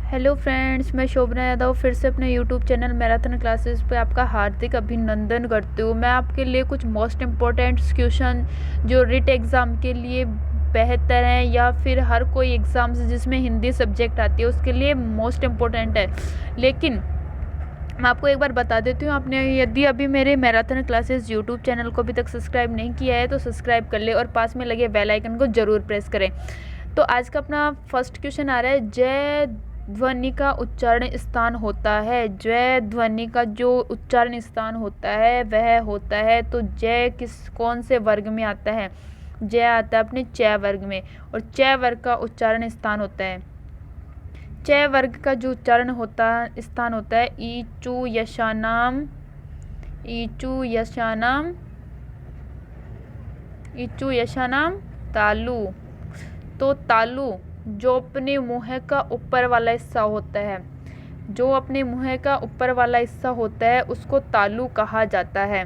Hello friends, मैं शोभना यादव फिर से अपने यूट्यूब चैनल मैराथन क्लासेस पे आपका हार्दिक अभिनंदन करती हूँ। मैं आपके लिए कुछ मोस्ट इम्पोर्टेंट क्वेश्चन जो रिट एग्ज़ाम के लिए बेहतर हैं या फिर हर कोई एग्ज़ाम्स जिसमें हिंदी सब्जेक्ट आती है उसके लिए मोस्ट इम्पोर्टेंट है। लेकिन मैं आपको एक बार बता देती हूँ, आपने यदि अभी मेरे मैराथन क्लासेस यूट्यूब चैनल को अभी तक सब्सक्राइब नहीं किया है तो सब्सक्राइब कर ले और पास में लगे बेल आइकन को ज़रूर प्रेस करें। तो आज का अपना फर्स्ट क्वेश्चन आ रहा है, जय ध्वनि का उच्चारण स्थान होता है। जय ध्वनि का जो उच्चारण स्थान होता है वह होता है, तो जय कौन से वर्ग में आता है? जय आता है अपने च वर्ग में, और च वर्ग का उच्चारण स्थान होता है, च वर्ग का जो उच्चारण होता स्थान होता है ईचू यशानाम, ईचू यशानाम, ईचू यशानाम तालु। तो तालु जो अपने मुँह का ऊपर वाला हिस्सा होता है, जो अपने मुँह का ऊपर वाला हिस्सा होता है उसको तालु कहा जाता है।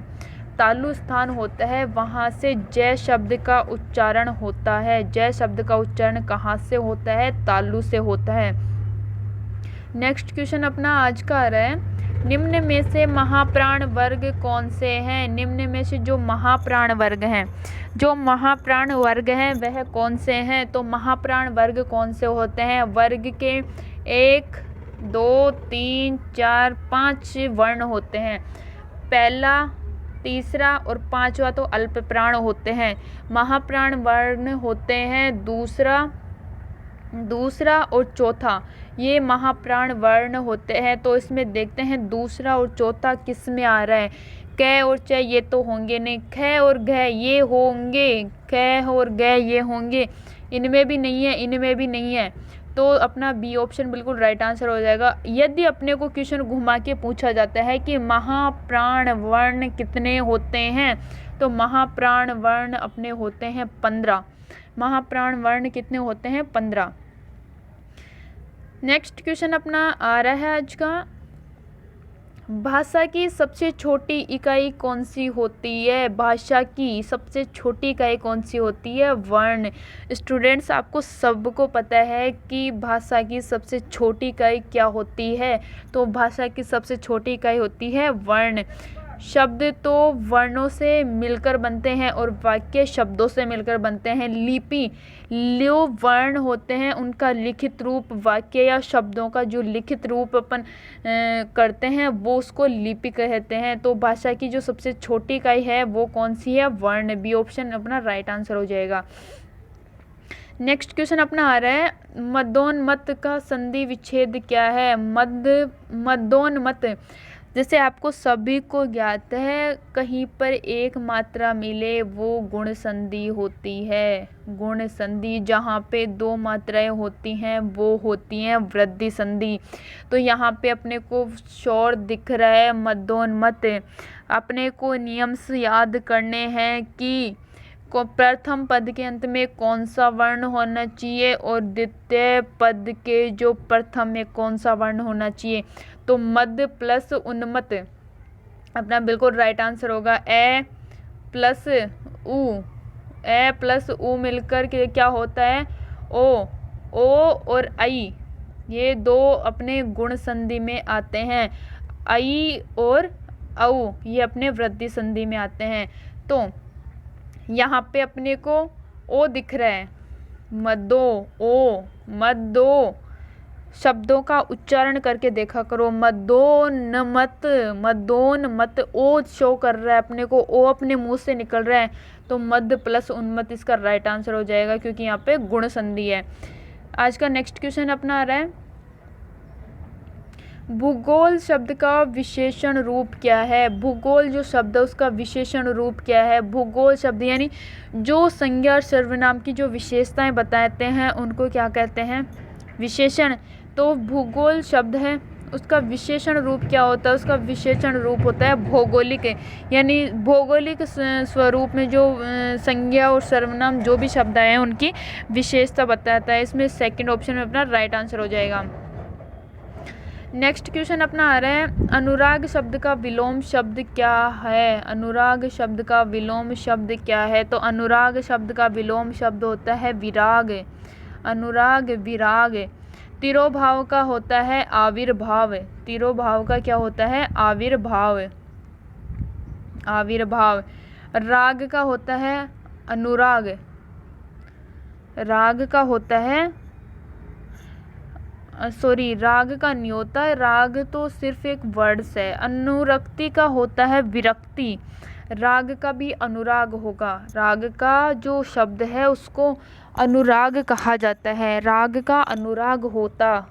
तालु स्थान होता है, वहाँ से जय शब्द का उच्चारण होता है। जय शब्द का उच्चारण कहाँ से होता है? तालु से होता है। नेक्स्ट क्वेश्चन अपना आज का आ रहा है, निम्न में से महाप्राण वर्ग कौन से हैं? निम्न में से जो महाप्राण वर्ग हैं, जो महाप्राण वर्ग हैं वह कौन से हैं? तो महाप्राण वर्ग कौन से होते हैं? वर्ग के 1, 2, 3, 4, 5 वर्ण होते हैं। पहला, तीसरा और पांचवा तो अल्प प्राण होते हैं। महाप्राण वर्ण होते हैं दूसरा और चौथा, ये महाप्राण वर्ण होते हैं। तो इसमें देखते हैं दूसरा और चौथा किस में आ रहा है। क और च ये तो होंगे नहीं, ख और घ ये होंगे, ख और घ ये होंगे, इनमें भी नहीं है, इनमें भी नहीं है। तो अपना बी ऑप्शन बिल्कुल राइट आंसर हो जाएगा। यदि अपने को क्वेश्चन घुमा के पूछा जाता है कि महाप्राण वर्ण कितने होते हैं, तो महाप्राण वर्ण अपने होते हैं 15। महाप्राण वर्ण कितने होते हैं? 15। नेक्स्ट क्वेश्चन अपना आ रहा है आज का, भाषा की सबसे छोटी इकाई कौन सी होती है? भाषा की सबसे छोटी इकाई कौन सी होती है? वर्ण। स्टूडेंट्स, आपको सबको पता है कि भाषा की सबसे छोटी इकाई क्या होती है? तो भाषा की सबसे छोटी इकाई होती है वर्ण। शब्द तो वर्णों से मिलकर बनते हैं और वाक्य शब्दों से मिलकर बनते हैं। लिपि, जो वर्ण होते हैं उनका लिखित रूप, वाक्य या शब्दों का जो लिखित रूप अपन करते हैं वो उसको लिपि कहते हैं। तो भाषा की जो सबसे छोटी इकाई है वो कौन सी है? वर्ण। बी ऑप्शन अपना राइट आंसर हो जाएगा। नेक्स्ट क्वेश्चन अपना आ रहा है, मदोन्मत्त का संधि विच्छेद क्या है? मदोन्मत्त, जैसे आपको सभी को ज्ञात है, कहीं पर एक मात्रा मिले वो गुण संधि होती है। गुण संधि, जहाँ पे 2 मात्राएं होती हैं वो होती हैं वृद्धि संधि। तो यहाँ पे अपने को शोर दिख रहा है मदोन्मत्त। अपने को नियम से याद करने हैं कि को प्रथम पद के अंत में कौन सा वर्ण होना चाहिए और द्वितीय पद के जो प्रथम में कौन सा वर्ण होना चाहिए। तो मद प्लस उन्मत्त अपना बिल्कुल राइट आंसर होगा। ए प्लस उ मिलकर के क्या होता है? ओ और आई, ये 2 अपने गुण संधि में आते हैं। आई और औ ये अपने वृद्धि संधि में आते हैं। तो यहाँ पे अपने को ओ दिख रहा है, मदो शब्दों का उच्चारण करके देखा करो। मदोन्मत्त, ओ शो कर रहा है अपने को, ओ अपने मुंह से निकल रहा है। तो मद प्लस उन्मत्त इसका राइट आंसर हो जाएगा, क्योंकि यहाँ पे गुण संधि है। आज का नेक्स्ट क्वेश्चन अपना आ रहा है, भूगोल शब्द का विशेषण रूप क्या है? भूगोल जो शब्द है उसका विशेषण रूप क्या है? भूगोल शब्द यानी जो संज्ञा और सर्वनाम की जो विशेषताएं बताते हैं उनको क्या कहते हैं? विशेषण। तो भूगोल शब्द है उसका विशेषण रूप क्या होता है? उसका विशेषण रूप होता है भौगोलिक, यानी भौगोलिक स्वरूप में जो संज्ञा और सर्वनाम जो भी शब्द आए हैं उनकी विशेषता बताता है। इसमें सेकंड ऑप्शन में अपना राइट आंसर हो जाएगा। नेक्स्ट क्वेश्चन अपना आ रहा है, अनुराग शब्द का विलोम शब्द क्या है? अनुराग शब्द का विलोम शब्द क्या है? तो अनुराग शब्द का विलोम शब्द होता है विराग। अनुराग, विराग। तिरोभाव का होता है आविर्भाव। तिरोभाव का क्या होता है? आविर्भाव। आविर्भाव। राग का होता है अनुराग। राग का होता है राग का नहीं होता है, राग तो सिर्फ एक वर्ड्स है। अनुरक्ति का होता है विरक्ति। राग का भी अनुराग होगा। राग का जो शब्द है उसको अनुराग कहा जाता है। राग का अनुराग होता,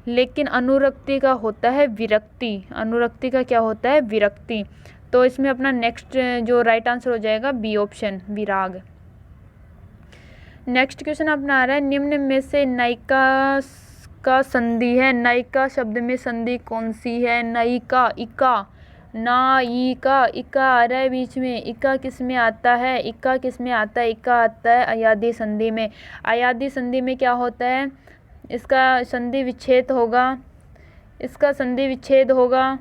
लेकिन अनुरक्ति का होता है विरक्ति। अनुरक्ति का क्या होता है? विरक्ति। तो इसमें अपना नेक्स्ट जो राइट आंसर हो जाएगा बी ऑप्शन, विराग। नेक्स्ट क्वेश्चन अपना आ रहा है, निम्न में से नायिका का संधि है। नायिका शब्द में संधि कौन सी है? नायिका, इका, नायिका, इका आ रहा है बीच में। इका किस में आता है? इका किस में आता है? इका आता है अयादी संधि में। अयादी संधि में क्या होता है? इसका संधि विच्छेद होगा। इसका संधि विच्छेद होगा।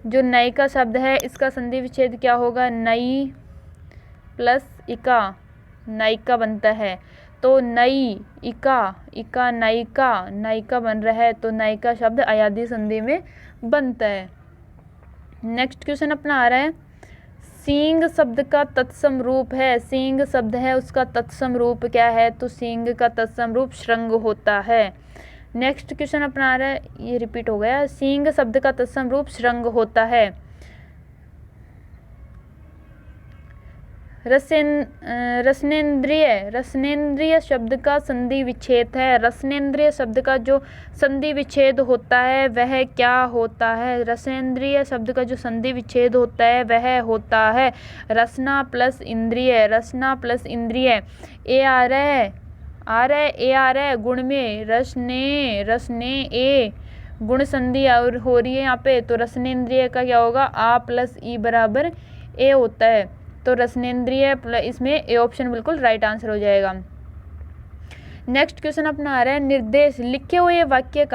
जो नायिका शब्द है इसका संधि विच्छेद क्या होगा? नई प्लस इका, नायिका बनता है। तो नई इका, इका नायिका, नायिका बन रहा है, तो नायिका शब्द अयादी संधि में बनता है। नेक्स्ट क्वेश्चन अपना आ रहा है, सींग शब्द का तत्सम रूप है। सींग शब्द है उसका तत्सम रूप क्या है? तो सींग का तत्सम रूप श्रृंग होता है। नेक्स्ट क्वेश्चन अपना आ रहा है, ये रिपीट हो गया। सींग शब्द का तत्सम रूप श्रृंग होता है। रसनेन्द्रिय, रसनेन्द्रिय शब्द का संधि विच्छेद है। रसनेन्द्रिय शब्द का जो संधि विच्छेद होता है वह क्या होता है? रसनेन्द्रिय शब्द का जो संधि विच्छेद होता है वह होता है रसना प्लस इंद्रिय। रसना प्लस इंद्रिय। ए आ रहा है, ए आ रहा है गुण में। रसने, रसने ए गुण संधि और हो रही है यहाँ पे, तो रसनेन्द्रिय का क्या होगा? आ प्लस ई बराबर ए होता है। तो रसनेन्द्रिय प्लस, इसमें ए ऑप्शन बिल्कुल राइट आंसर हो जाएगा। नेक्स्ट क्वेश्चन अपना आ रहा है, निर्देश। लिखे हुए वाक्य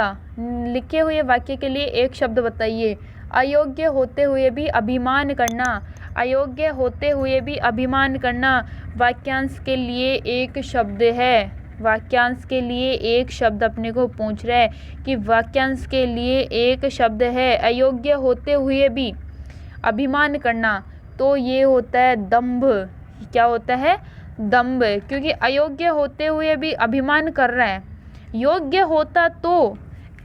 के लिए एक शब्द बताइए। अयोग्य होते हुए भी अभिमान करना। अयोग्य होते हुए भी अभिमान करना वाक्यांश के लिए एक शब्द है। वाक्यांश के लिए एक शब्द अपने को पूछ रहा है कि वाक्यांश के लिए एक शब्द है अयोग्य होते हुए भी अभिमान करना, तो ये होता है दंभ। क्या होता है? दंभ। क्योंकि अयोग्य होते हुए भी अभिमान कर रहा है। योग्य होता तो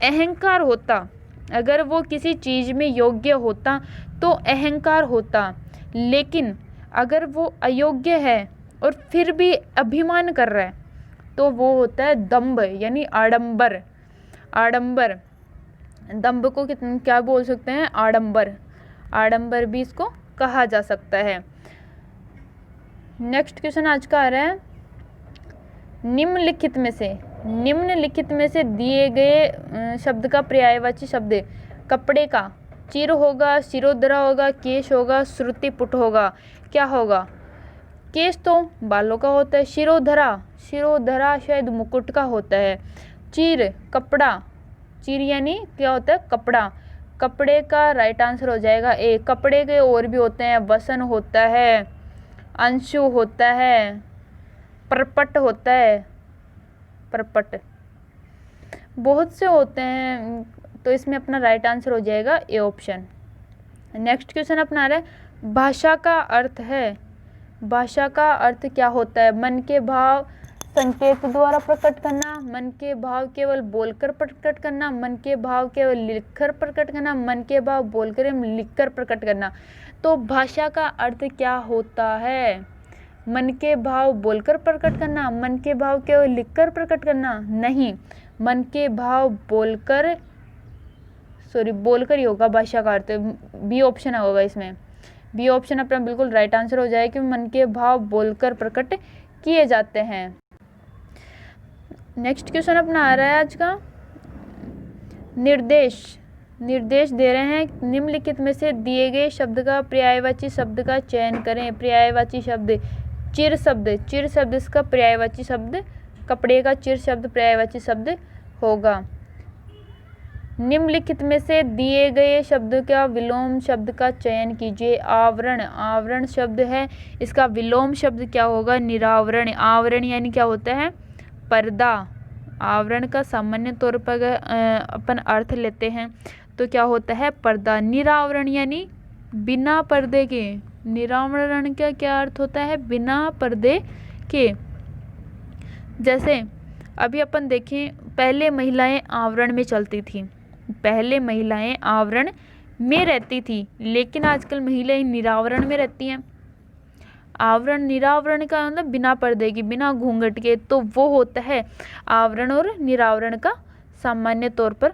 अहंकार होता। अगर वो किसी चीज़ में योग्य होता तो अहंकार होता, लेकिन अगर वो अयोग्य है और फिर भी अभिमान कर रहा है तो वो होता है दंभ, यानी आडंबर। आडंबर, दंभ को क्या बोल सकते हैं? आडंबर। आडंबर भी इसको कहा जा सकता है। नेक्स्ट क्वेश्चन आज का आ रहा है, निम्नलिखित में से दिए गए शब्द का पर्यायवाची शब्द। कपड़े का चिर होगा, शिरोधरा होगा, केश होगा, श्रुतिपुट होगा। क्या होगा? केश तो बालों का होता है। शिरोधरा शायद मुकुट का होता है। चिर कपड़ा, चिर यानी क्या होता है? कपड़ा। कपड़े का राइट आंसर हो जाएगा ए। कपड़े के और भी होते हैं, वसन होता है, अंशु होता है, परपट होता है, परपट बहुत से होते हैं, तो इसमें अपना राइट आंसर हो जाएगा ए ऑप्शन। नेक्स्ट क्वेश्चन अपना रहा है, भाषा का अर्थ है। भाषा का अर्थ क्या होता है? मन के भाव संकेत द्वारा प्रकट करना, मन के भाव केवल बोलकर प्रकट करना, मन के भाव केवल लिखकर प्रकट करना, मन के भाव बोलकर एवं लिखकर प्रकट करना। तो भाषा का अर्थ क्या होता है? मन के भाव बोलकर प्रकट करना, मन के भाव केवल लिखकर प्रकट करना? नहीं, मन के भाव बोलकर ही होगा भाषा का अर्थ। बी ऑप्शन होगा इसमें। बी ऑप्शन अपना बिल्कुल राइट आंसर हो जाएगा कि मन के भाव बोलकर प्रकट किए जाते हैं। नेक्स्ट क्वेश्चन अपना आ रहा है आज का, निर्देश दे रहे हैं, निम्नलिखित में से दिए गए शब्द का पर्यायवाची शब्द का चयन करें। पर्यायवाची शब्द चिर शब्द इसका पर्यायवाची शब्द, कपड़े का चिर शब्द पर्यायवाची शब्द होगा। निम्नलिखित में से दिए गए शब्द का विलोम शब्द का चयन कीजिए। आवरण शब्द है, इसका विलोम शब्द क्या होगा? निरावरण। आवरण यानी क्या होता है? पर्दा। आवरण का सामान्य तौर पर अगर अपन अर्थ लेते हैं तो क्या होता है, पर्दा। निरावरण यानी बिना पर्दे के। निरावरण का क्या अर्थ होता है, बिना पर्दे के। जैसे अभी अपन देखें, पहले महिलाएं आवरण में चलती थी, पहले महिलाएं आवरण में रहती थी, लेकिन आजकल महिलाएं निरावरण में रहती हैं। आवरण, निरावरण का मतलब बिना पर्दे की, बिना घूंघट के, तो वो होता है आवरण और निरावरण का सामान्य तौर पर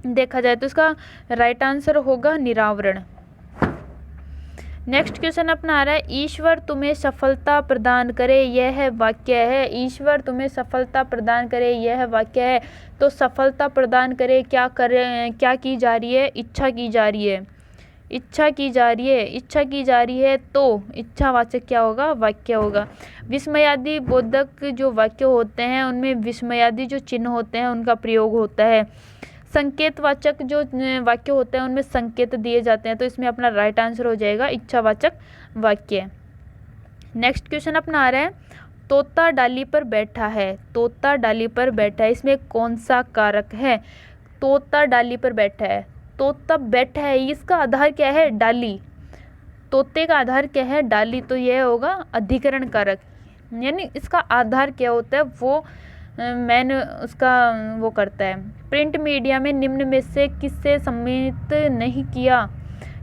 देखा जाए तो इसका राइट आंसर होगा निरावरण। नेक्स्ट क्वेश्चन अपना आ रहा है, ईश्वर तुम्हें सफलता प्रदान करे, यह वाक्य है। ईश्वर तुम्हें सफलता प्रदान करे, यह वाक्य है। तो सफलता प्रदान करे क्या करे, क्या की जा रही है, इच्छा की जा रही है, इच्छा की जा रही है, इच्छा की जा रही है, तो इच्छावाचक क्या होगा, वाक्य होगा। विस्मयादि बोधक जो वाक्य होते हैं उनमें विस्मयादि जो चिन्ह होते हैं उनका प्रयोग होता है। संकेतवाचक जो वाक्य होते हैं उनमें संकेत दिए जाते हैं, तो इसमें अपना राइट आंसर हो जाएगा इच्छावाचक वाक्य। नेक्स्ट क्वेश्चन अपना आ रहा है, तोता डाली पर बैठा है, तोता डाली पर बैठा है, इसमें कौन सा कारक है। तोता डाली पर बैठा है, तोता बैठा है, इसका आधार क्या है, डाली। तोते का आधार क्या है, डाली, तो यह होगा अधिकरण कारक, यानी इसका आधार क्या होता है वो मैन उसका वो करता है। प्रिंट मीडिया में निम्न में से किससे सम्मिलित नहीं किया,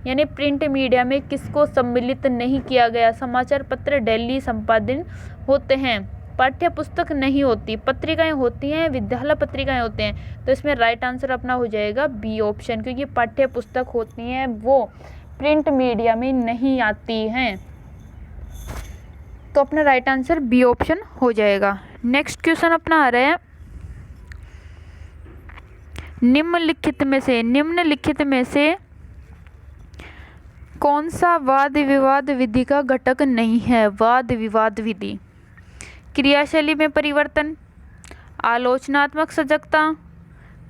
यानी प्रिंट मीडिया में किसको सम्मिलित नहीं किया गया। समाचार पत्र डेली संपादन होते हैं, पाठ्य पुस्तक नहीं होती, पत्रिकाएं होती हैं, विद्यालय पत्रिकाएं होते हैं, तो इसमें राइट आंसर अपना हो जाएगा बी ऑप्शन, क्योंकि पाठ्य पुस्तक होती हैं वो प्रिंट मीडिया में नहीं आती हैं, तो अपना राइट आंसर बी ऑप्शन हो जाएगा। नेक्स्ट क्वेश्चन अपना आ रहा है, निम्नलिखित में से कौन सा वाद विवाद विधि का घटक नहीं है। वाद विवाद विधि, क्रियाशैली में परिवर्तन, आलोचनात्मक सजगता,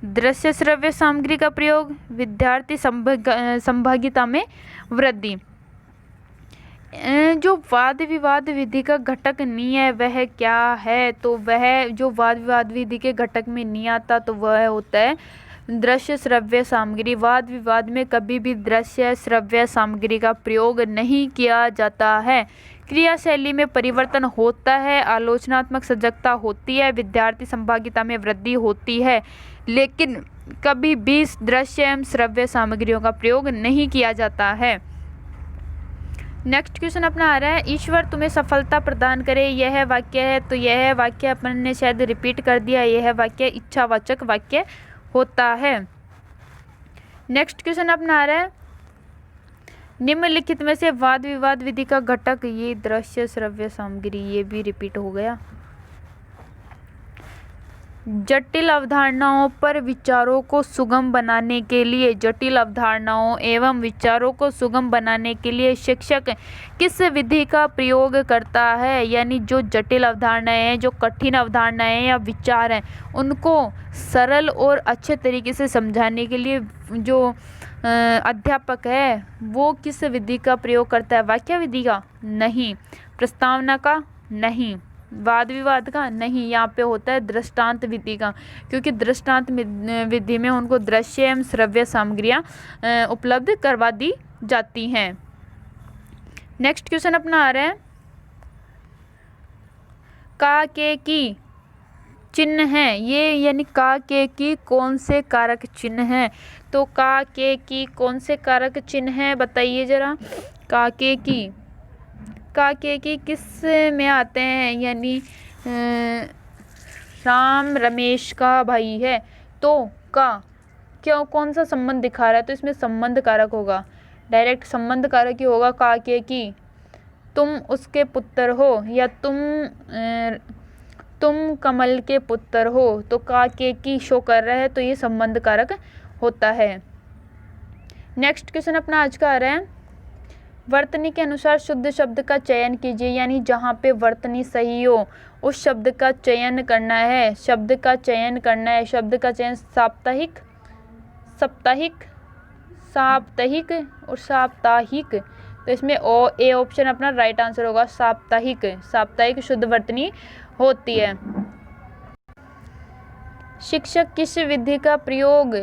दृश्य श्रव्य सामग्री का प्रयोग, विद्यार्थी संभागिता में वृद्धि। जो वाद विवाद विधि का घटक नहीं है वह क्या है, तो वह जो वाद विवाद विधि के घटक में नहीं आता तो वह होता है दृश्य श्रव्य सामग्री। वाद विवाद में कभी भी दृश्य श्रव्य सामग्री का प्रयोग नहीं किया जाता है। क्रियाशैली में परिवर्तन होता है, आलोचनात्मक सजगता होती है, विद्यार्थी संभागिता में वृद्धि होती है, लेकिन कभी भी दृश्य एवं श्रव्य सामग्रियों का प्रयोग नहीं किया जाता है। नेक्स्ट क्वेश्चन अपना आ रहा है, ईश्वर तुम्हें सफलता प्रदान करे, यह वाक्य है, तो यह वाक्य अपन ने शायद रिपीट कर दिया, यह वाक्य इच्छावाचक वाक्य होता है। नेक्स्ट क्वेश्चन अपना आ रहा है, निम्नलिखित में से वाद विवाद विधि का घटक, ये दृश्य श्रव्य सामग्री, ये भी रिपीट हो गया। जटिल अवधारणाओं पर विचारों को सुगम बनाने के लिए, जटिल अवधारणाओं एवं विचारों को सुगम बनाने के लिए शिक्षक किस विधि का प्रयोग करता है, यानी जो जटिल अवधारणाएं हैं, जो कठिन अवधारणाएं हैं या विचार हैं, उनको सरल और अच्छे तरीके से समझाने के लिए जो अध्यापक है वो किस विधि का प्रयोग करता है। वाक्य विधि का नहीं, प्रस्तावना का नहीं, वाद विवाद का नहीं, यहाँ पे होता है दृष्टांत विधि का, क्योंकि दृष्टांत विधि में उनको दृश्य एवं श्रव्य सामग्रियाँ उपलब्ध करवा दी जाती हैं। नेक्स्ट क्वेश्चन अपना आ रहा है, का के की चिन्ह है, ये यानी का के की कौन से कारक चिन्ह हैं, तो का के की कौन से कारक चिन्ह हैं बताइए जरा। का के की किस में आते हैं, यानी राम रमेश का भाई है, तो का क्यों कौन सा संबंध दिखा रहा है, तो इसमें संबंध कारक होगा, डायरेक्ट संबंध कारक ही होगा। का के की तुम उसके पुत्र हो, या तुम कमल के पुत्र हो, तो का के की शो कर रहा है, तो ये संबंध कारक होता है। नेक्स्ट क्वेश्चन अपना आज का आ रहा है, वर्तनी के अनुसार शुद्ध शब्द का चयन कीजिए, यानी जहाँ पे वर्तनी सही हो उस शब्द का चयन करना है, शब्द का चयन करना है। शब्द का चयन साप्ताहिक, साप्ताहिक, साप्ताहिक और साप्ताहिक, तो इसमें ए ऑप्शन अपना राइट आंसर होगा, साप्ताहिक। साप्ताहिक शुद्ध वर्तनी होती है। शिक्षक किस विधि का प्रयोग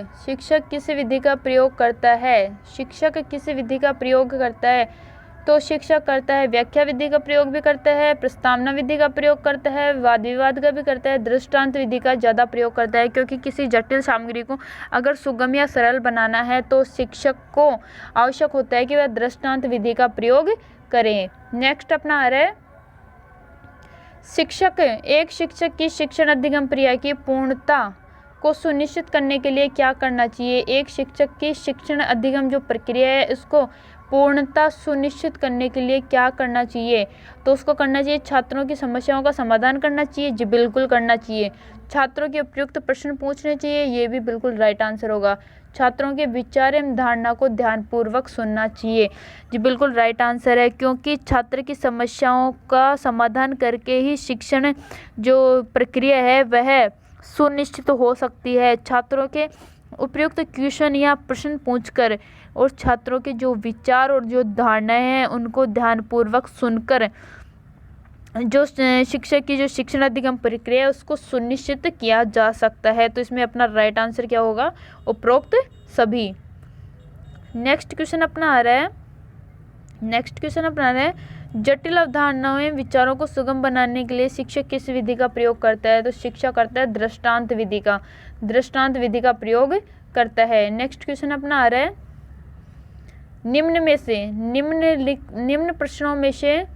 करता है? शिक्षक किस विधि का प्रयोग करता है? तो शिक्षक करता है व्याख्या विधि का प्रयोग भी करता है, प्रस्तावना विधि का प्रयोग करता है, वाद विवाद का भी करता है, दृष्टांत विधि का ज़्यादा प्रयोग करता है, क्योंकि किसी जटिल सामग्री को अगर सुगम या सरल बनाना है तो शिक्षक को आवश्यक होता है कि वह दृष्टांत विधि का प्रयोग करें। नेक्स्ट अपना आ रहा है एक शिक्षक की शिक्षण अधिगम प्रक्रिया की पूर्णता को सुनिश्चित करने के लिए क्या करना चाहिए? एक शिक्षक की शिक्षण अधिगम जो प्रक्रिया है इसको पूर्णता सुनिश्चित करने के लिए क्या करना चाहिए? तो उसको करना चाहिए छात्रों की समस्याओं का समाधान करना चाहिए। जी बिल्कुल करना चाहिए। छात्रों के उपयुक्त प्रश्न पूछने चाहिए। ये भी बिल्कुल राइट आंसर होगा। छात्रों के विचार एवं धारणा को ध्यानपूर्वक सुनना चाहिए। जी बिल्कुल राइट आंसर है, क्योंकि छात्र की समस्याओं का समाधान करके ही शिक्षण जो प्रक्रिया है वह सुनिश्चित हो सकती है। छात्रों के उपयुक्त क्वेश्चन या प्रश्न पूछकर और छात्रों के जो विचार और जो धारणाएं हैं उनको ध्यानपूर्वक सुनकर जो शिक्षक की जो शिक्षण अधिगम प्रक्रिया है उसको सुनिश्चित किया जा सकता है। तो इसमें अपना राइट आंसर क्या होगा? उपरोक्त सभी। नेक्स्ट क्वेश्चन अपना आ रहा है जटिल अवधारणाओं एवं विचारों को सुगम बनाने के लिए शिक्षक किस विधि का प्रयोग करता है? तो शिक्षक करता है दृष्टांत विधि का प्रयोग करता है। नेक्स्ट क्वेश्चन अपना आ रहा है निम्न प्रश्नों में से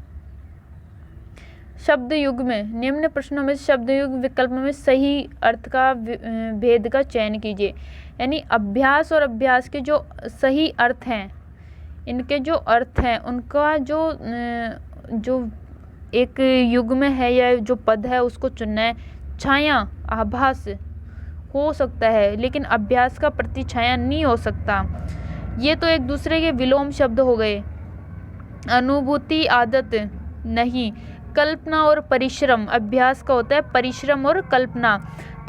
शब्द युग्म विकल्प में सही अर्थ का भेद का चयन कीजिए। यानी अभ्यास और अभ्यास के जो सही अर्थ हैं, इनके जो अर्थ हैं उनका जो एक युग्म है या जो पद है उसको चुनना है। छाया आभास हो सकता है लेकिन अभ्यास का प्रतिछाया नहीं हो सकता। ये तो एक दूसरे के विलोम शब्द हो गए। अनुभूति आदत नहीं। कल्पना और परिश्रम, अभ्यास का होता है परिश्रम और कल्पना।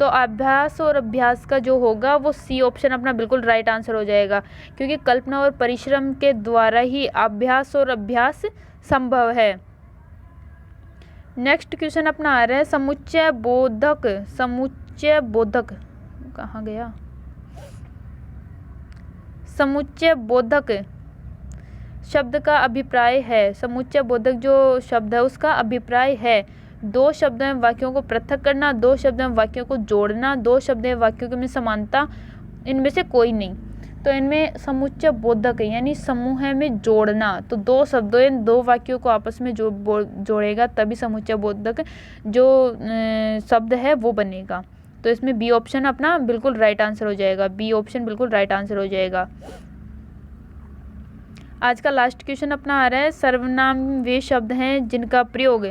तो अभ्यास और अभ्यास का जो होगा वो सी ऑप्शन अपना बिल्कुल राइट आंसर हो जाएगा, क्योंकि कल्पना और परिश्रम के द्वारा ही अभ्यास और अभ्यास संभव है। नेक्स्ट क्वेश्चन अपना आ रहा है समुच्चय बोधक कहाँ गया? समुच्चय बोधक शब्द का अभिप्राय है। समुच्चय बोधक जो शब्द है उसका अभिप्राय है दो शब्दों एवं वाक्यों को पृथक करना, दो शब्दों एवं वाक्यों को जोड़ना, दो शब्द एवं वाक्यों में समानता, इनमें से कोई नहीं। तो इनमें समुच्चय बोधक है यानी समूह में जोड़ना। तो दो शब्दों इन दो वाक्यों को आपस में जोड़ेगा तभी समुच्चय बोधक जो शब्द है वो बनेगा। तो इसमें बी ऑप्शन अपना बिल्कुल राइट आंसर हो जाएगा। बी ऑप्शन बिल्कुल राइट आंसर हो जाएगा। आज का लास्ट क्वेश्चन अपना आ रहा है सर्वनाम वे शब्द हैं जिनका प्रयोग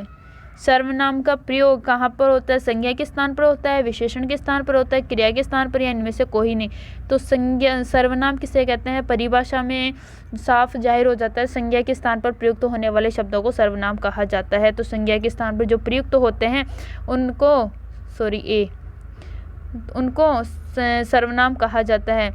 सर्वनाम का प्रयोग कहाँ पर होता है? संज्ञा के स्थान पर होता है, विशेषण के स्थान पर होता है, क्रिया के स्थान पर, या इनमें से कोई नहीं। तो सर्वनाम किसे कहते हैं? परिभाषा में साफ जाहिर हो जाता है। संज्ञा के स्थान पर प्रयुक्त होने वाले शब्दों को सर्वनाम कहा जाता है। तो संज्ञा के स्थान पर जो प्रयुक्त होते हैं उनको सर्वनाम कहा जाता है।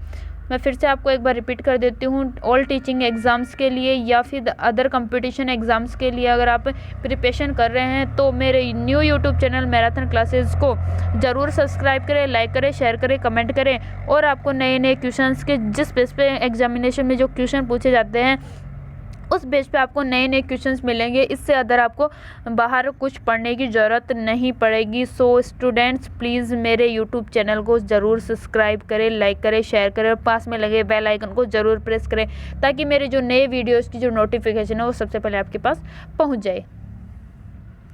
मैं फिर से आपको एक बार रिपीट कर देती हूँ। ऑल टीचिंग एग्ज़ाम्स के लिए या फिर अदर कंपटीशन एग्ज़ाम्स के लिए अगर आप प्रिपरेशन कर रहे हैं तो मेरे new YouTube channel marathon classes को ज़रूर सब्सक्राइब करें, लाइक करें, शेयर करें, कमेंट करें। और आपको नए नए क्वेश्चंस के जिस बेस पे एग्जामिनेशन में जो क्वेश्चन पूछे जाते हैं उस बेस पे आपको नए नए क्वेश्चंस मिलेंगे। इससे अदर आपको बाहर कुछ पढ़ने की ज़रूरत नहीं पड़ेगी। सो स्टूडेंट्स प्लीज़ मेरे यूट्यूब चैनल को ज़रूर सब्सक्राइब करें, लाइक करें, शेयर करें और पास में लगे बेल आइकन को ज़रूर प्रेस करें ताकि मेरे जो नए वीडियोज़ की जो नोटिफिकेशन है वो सबसे पहले आपके पास पहुँच जाए।